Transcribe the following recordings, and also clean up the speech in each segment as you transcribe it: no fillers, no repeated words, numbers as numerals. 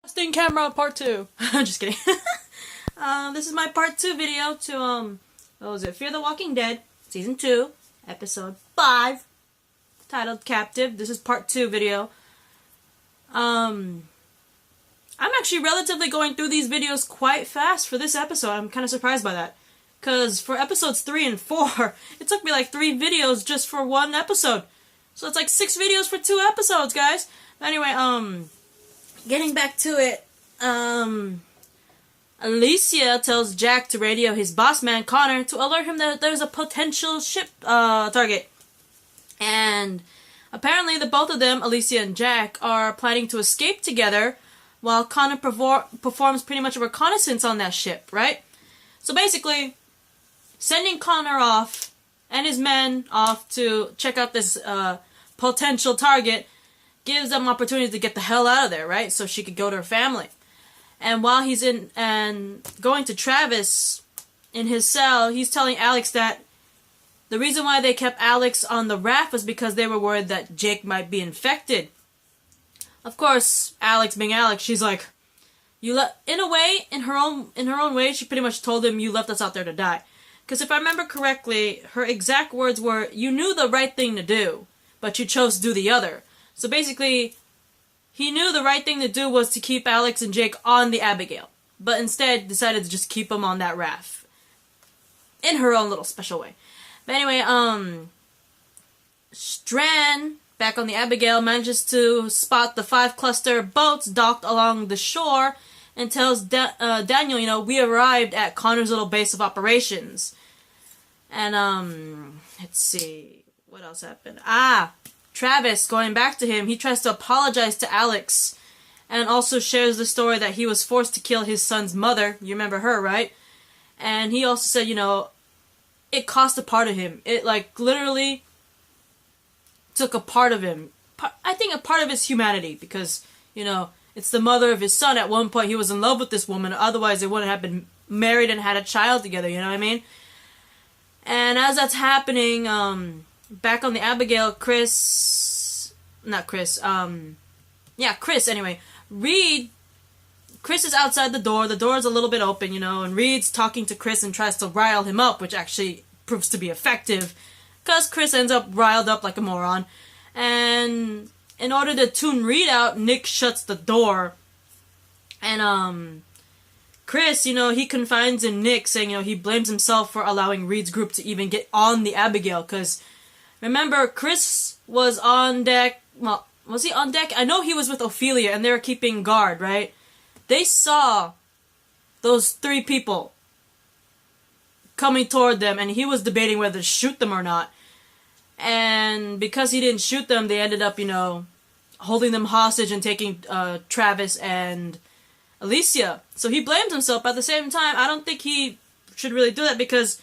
Testing camera part 2. I'm just kidding. This is my part 2 video to, what was it? Fear the Walking Dead, Season 2, Episode 5, titled Captive. This is part 2 video. I'm actually relatively going through these videos quite fast for this episode. I'm kind of surprised by that. Because for episodes 3 and 4, it took me like 3 videos just for one episode. So it's like 6 videos for 2 episodes, guys. But anyway, getting back to it, Alicia tells Jack to radio his boss man, Connor, to alert him that there's a potential ship, target. And apparently the both of them, Alicia and Jack, are planning to escape together while Connor performs pretty much a reconnaissance on that ship, right? So basically, sending Connor off and his men off to check out this, potential target gives them opportunity to get the hell out of there, right? So she could go to her family. And while he's going to Travis in his cell, he's telling Alex that the reason why they kept Alex on the raft was because they were worried that Jake might be infected. Of course, Alex being Alex, she's like, in her own way, she pretty much told him, you left us out there to die. Because if I remember correctly, her exact words were, you knew the right thing to do, but you chose to do the other. So basically, he knew the right thing to do was to keep Alex and Jake on the Abigail, but instead decided to just keep them on that raft. In her own little special way. But anyway, Strand, back on the Abigail, manages to spot the 5 cluster boats docked along the shore and tells Daniel, we arrived at Connor's little base of operations. And, let's see, what else happened? Travis, going back to him, he tries to apologize to Alex and also shares the story that he was forced to kill his son's mother. You remember her, right? And he also said, it cost a part of him. It, literally took a part of him. I think a part of his humanity because, it's the mother of his son. At one point, he was in love with this woman. Otherwise, they wouldn't have been married and had a child together, you know what I mean? And as that's happening, back on the Abigail, Chris, anyway, Chris is outside the door is a little bit open, and Reed's talking to Chris and tries to rile him up, which actually proves to be effective, because Chris ends up riled up like a moron, and in order to tune Reed out, Nick shuts the door, and, Chris, he confides in Nick, saying, he blames himself for allowing Reed's group to even get on the Abigail, because remember, Chris was on deck. Well, was he on deck? I know he was with Ophelia, and they were keeping guard, right? They saw those 3 people coming toward them, and he was debating whether to shoot them or not. And because he didn't shoot them, they ended up, holding them hostage and taking Travis and Alicia. So he blames himself, but at the same time, I don't think he should really do that because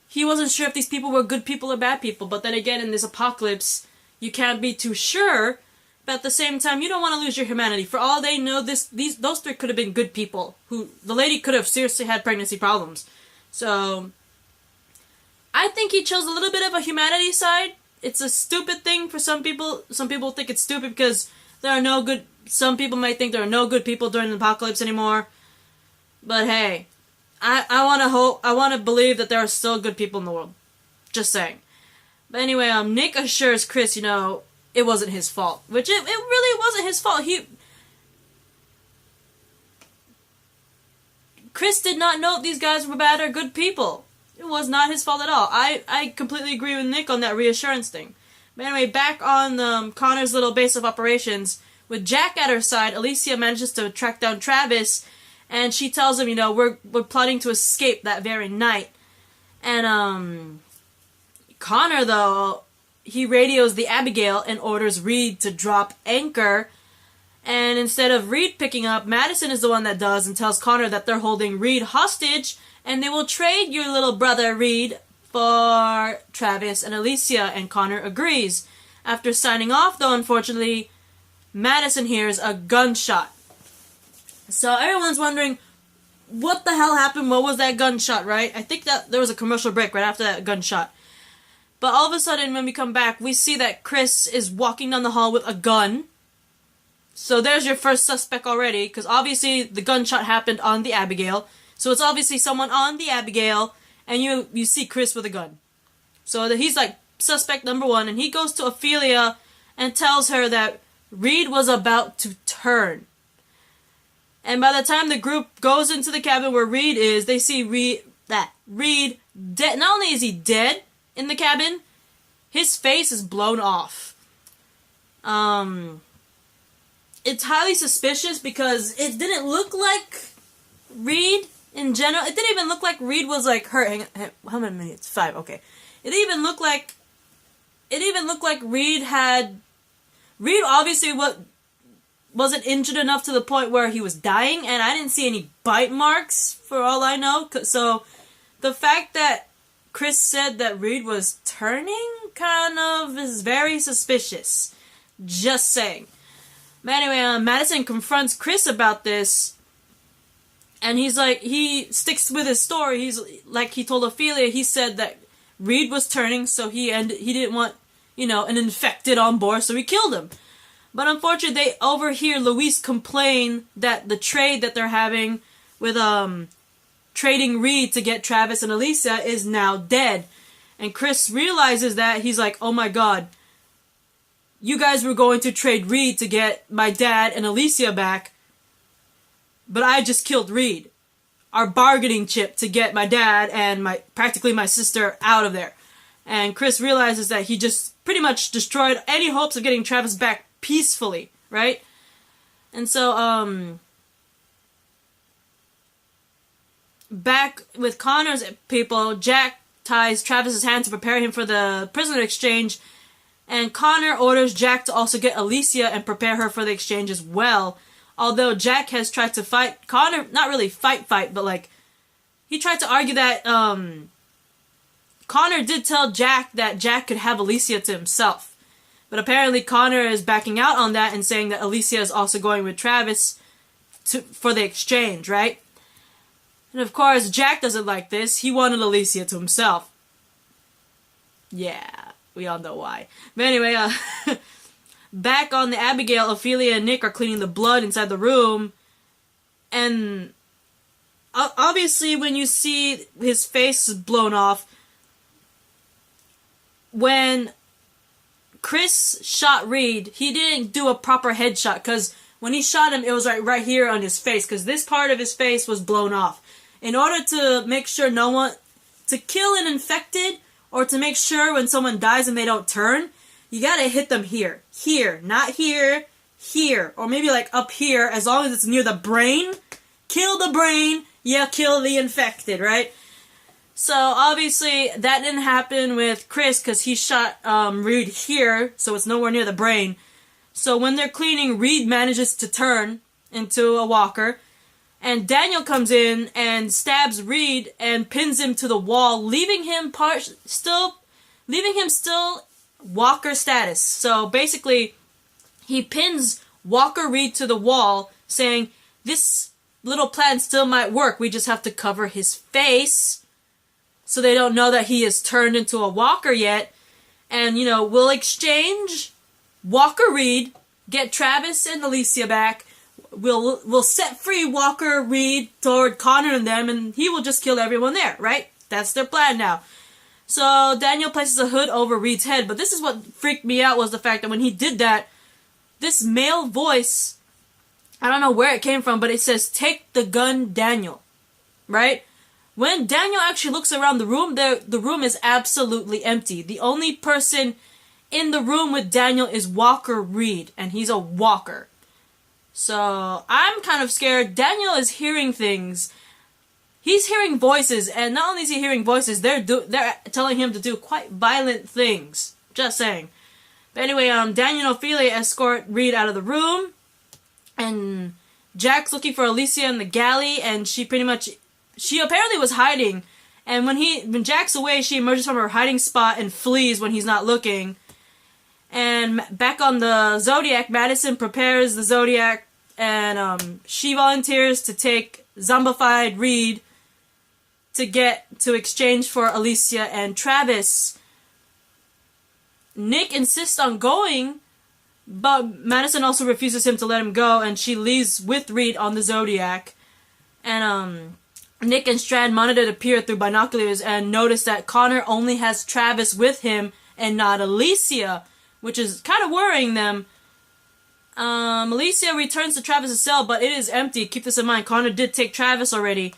he wasn't sure if these people were good people or bad people. But then again, in this apocalypse, you can't be too sure. But at the same time, you don't want to lose your humanity. For all they know, those 3 could have been good people. The lady could have seriously had pregnancy problems. So I think he chose a little bit of a humanity side. It's a stupid thing for some people. Some people think it's stupid because there are no good. Some people might think there are no good people during the apocalypse anymore. But hey, I want to believe that there are still good people in the world. Just saying. But anyway, Nick assures Chris, it wasn't his fault. Which it really wasn't his fault. Chris did not know if these guys were bad or good people. It was not his fault at all. I completely agree with Nick on that reassurance thing. But anyway, back on Connor's little base of operations, with Jack at her side, Alicia manages to track down Travis, and she tells him, we're plotting to escape that very night. And, Connor, though, he radios the Abigail and orders Reed to drop anchor. And instead of Reed picking up, Madison is the one that does and tells Connor that they're holding Reed hostage and they will trade your little brother Reed for Travis and Alicia, and Connor agrees. After signing off, though, unfortunately, Madison hears a gunshot. So everyone's wondering, what the hell happened? What was that gunshot, right? I think that there was a commercial break right after that gunshot. But all of a sudden, when we come back, we see that Chris is walking down the hall with a gun. So there's your first suspect already, because obviously the gunshot happened on the Abigail. So it's obviously someone on the Abigail, and you see Chris with a gun. So he's like suspect number one, and he goes to Ophelia and tells her that Reed was about to turn. And by the time the group goes into the cabin where Reed is, they see Reed dead. Not only is he dead in the cabin, his face is blown off. It's highly suspicious because it didn't look like Reed in general. It didn't even look like Reed was like hurt. How many minutes? 5. Okay. It even looked like Reed obviously wasn't injured enough to the point where he was dying, and I didn't see any bite marks for all I know. So the fact that Chris said that Reed was turning kind of is very suspicious. Just saying. But anyway, Madison confronts Chris about this, and he sticks with his story. He's like, he told Ophelia, he said that Reed was turning, so he didn't want, an infected on board, so he killed him. But unfortunately, they overhear Luis complain that the trade that they're having with trading Reed to get Travis and Alicia is now dead. And Chris realizes that. He's like, oh my god, you guys were going to trade Reed to get my dad and Alicia back, but I just killed Reed. Our bargaining chip to get my dad and practically my sister out of there. And Chris realizes that he just pretty much destroyed any hopes of getting Travis back peacefully, right? And so, back with Connor's people, Jack ties Travis's hands to prepare him for the prisoner exchange, and Connor orders Jack to also get Alicia and prepare her for the exchange as well. Although Jack has tried to fight Connor, not really fight, but he tried to argue that Connor did tell Jack that Jack could have Alicia to himself. But apparently Connor is backing out on that and saying that Alicia is also going with Travis for the exchange, right? And of course, Jack doesn't like this. He wanted Alicia to himself. Yeah, we all know why. But anyway, back on the Abigail, Ophelia and Nick are cleaning the blood inside the room. And obviously when you see his face blown off, when Chris shot Reed, he didn't do a proper headshot, because when he shot him, it was right here on his face, because this part of his face was blown off. In order to make sure to kill an infected, or to make sure when someone dies and they don't turn, you gotta hit them here. Here. Not here. Here. Or maybe up here, as long as it's near the brain. Kill the brain, you kill the infected, right? So, obviously, that didn't happen with Chris, because he shot Reed here, so it's nowhere near the brain. So, when they're cleaning, Reed manages to turn into a walker, and Daniel comes in and stabs Reed and pins him to the wall, leaving him still walker status. So, basically, he pins Walker Reed to the wall, saying, this little plan still might work, we just have to cover his face, so they don't know that he is turned into a walker yet. And, we'll exchange Walker Reed, get Travis and Alicia back. We'll set free Walker Reed toward Connor and them, and he will just kill everyone there, right? That's their plan now. So Daniel places a hood over Reed's head, but this is what freaked me out, was the fact that when he did that, this male voice, I don't know where it came from, but it says, take the gun, Daniel, right? When Daniel actually looks around the room, the room is absolutely empty. The only person in the room with Daniel is Walker Reed, and he's a walker. So, I'm kind of scared. Daniel is hearing things. He's hearing voices, and not only is he hearing voices, they're telling him to do quite violent things. Just saying. But anyway, Daniel and Ophelia escort Reed out of the room, and Jack's looking for Alicia in the galley, and she apparently was hiding, and when Jack's away, she emerges from her hiding spot and flees when he's not looking. And back on the Zodiac, Madison prepares the Zodiac, and she volunteers to take zombified Reed to exchange for Alicia and Travis. Nick insists on going, But Madison also refuses him to let him go, and she leaves with Reed on the Zodiac. And Nick and Strand monitor the pier through binoculars and notice that Connor only has Travis with him and not Alicia, which is kind of worrying them. Alicia returns to Travis' cell, but it is empty. Keep this in mind, Connor did take Travis already.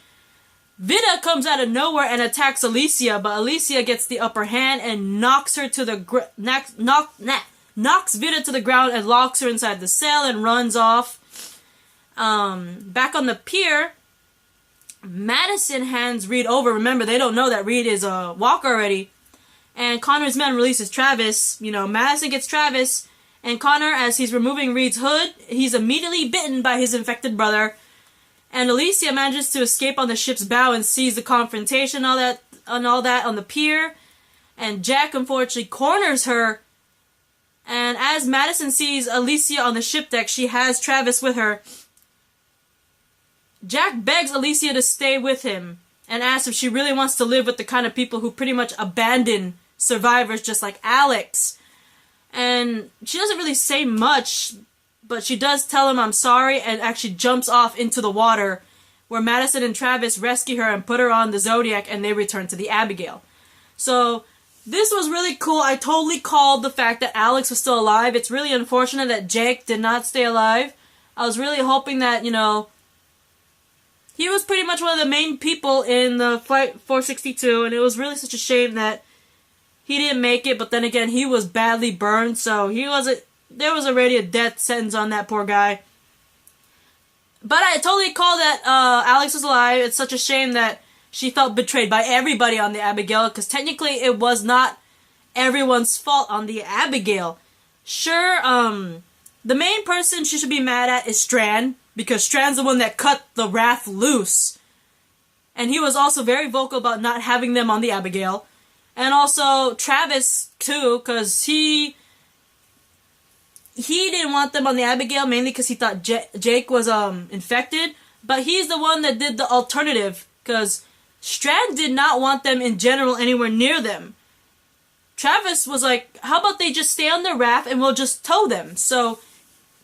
Vida comes out of nowhere and attacks Alicia, but Alicia gets the upper hand and knocks her to the knocks Vida to the ground and locks her inside the cell and runs off. Back on the pier, Madison hands Reed over. Remember, they don't know that Reed is a walker already. And Connor's men releases Travis. Madison gets Travis, and Connor, as he's removing Reed's hood, he's immediately bitten by his infected brother. And Alicia manages to escape on the ship's bow and sees the confrontation, all that on the pier. And Jack unfortunately corners her. And as Madison sees Alicia on the ship deck, she has Travis with her. Jack begs Alicia to stay with him and asks if she really wants to live with the kind of people who pretty much abandon survivors just like Alex. And she doesn't really say much, but she does tell him I'm sorry and actually jumps off into the water where Madison and Travis rescue her and put her on the Zodiac and they return to the Abigail. So this was really cool. I totally called the fact that Alex was still alive. It's really unfortunate that Jake did not stay alive. I was really hoping that, he was pretty much one of the main people in the Flight 462, and it was really such a shame that he didn't make it, but then again, he was badly burned, so there was already a death sentence on that poor guy. But I totally called that Alex was alive. It's such a shame that she felt betrayed by everybody on the Abigail, because technically it was not everyone's fault on the Abigail. Sure, the main person she should be mad at is Strand, because Strand's the one that cut the raft loose. And he was also very vocal about not having them on the Abigail. And also Travis, too, because he didn't want them on the Abigail, mainly because he thought Jake was infected. But he's the one that did the alternative, because Strand did not want them in general anywhere near them. Travis was like, how about they just stay on the raft and we'll just tow them? So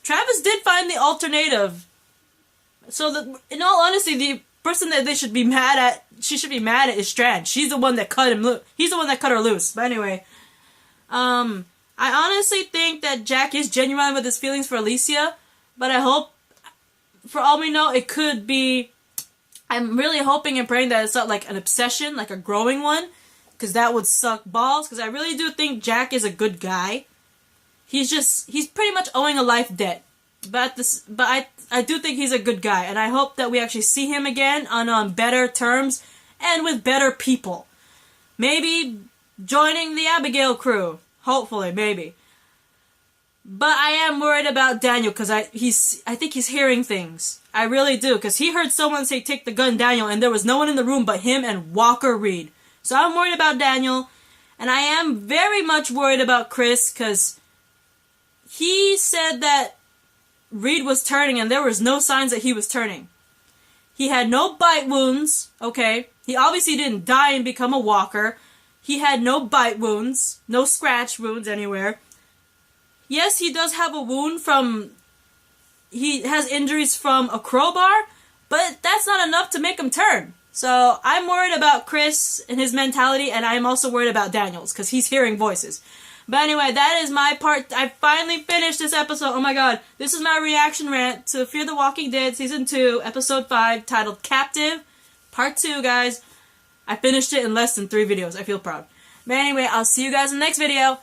Travis did find the alternative. So in all honesty, the person that she should be mad at is Strand. She's the one that cut him loose. He's the one that cut her loose. But anyway, I honestly think that Jack is genuine with his feelings for Alicia, but I hope, for all we know, it could be, I'm really hoping and praying that it's not like an obsession, like a growing one, because that would suck balls, because I really do think Jack is a good guy. He's pretty much owing a life debt. But I do think he's a good guy, and I hope that we actually see him again on better terms and with better people. Maybe joining the Abigail crew. Hopefully, maybe. But I am worried about Daniel, because I think he's hearing things. I really do, because he heard someone say, take the gun, Daniel, and there was no one in the room but him and Walker Reed. So I'm worried about Daniel, and I am very much worried about Chris, because he said that Reed was turning, and there was no signs that he was turning. He had no bite wounds, okay? He obviously didn't die and become a walker. He had no bite wounds, no scratch wounds anywhere. Yes, he does have a wound he has injuries from a crowbar, but that's not enough to make him turn. So I'm worried about Chris and his mentality, and I'm also worried about Daniel's, because he's hearing voices. But anyway, that is my part. I finally finished this episode. Oh my god. This is my reaction rant to Fear the Walking Dead Season 2, Episode 5, titled Captive, Part 2, guys. I finished it in less than 3 videos. I feel proud. But anyway, I'll see you guys in the next video.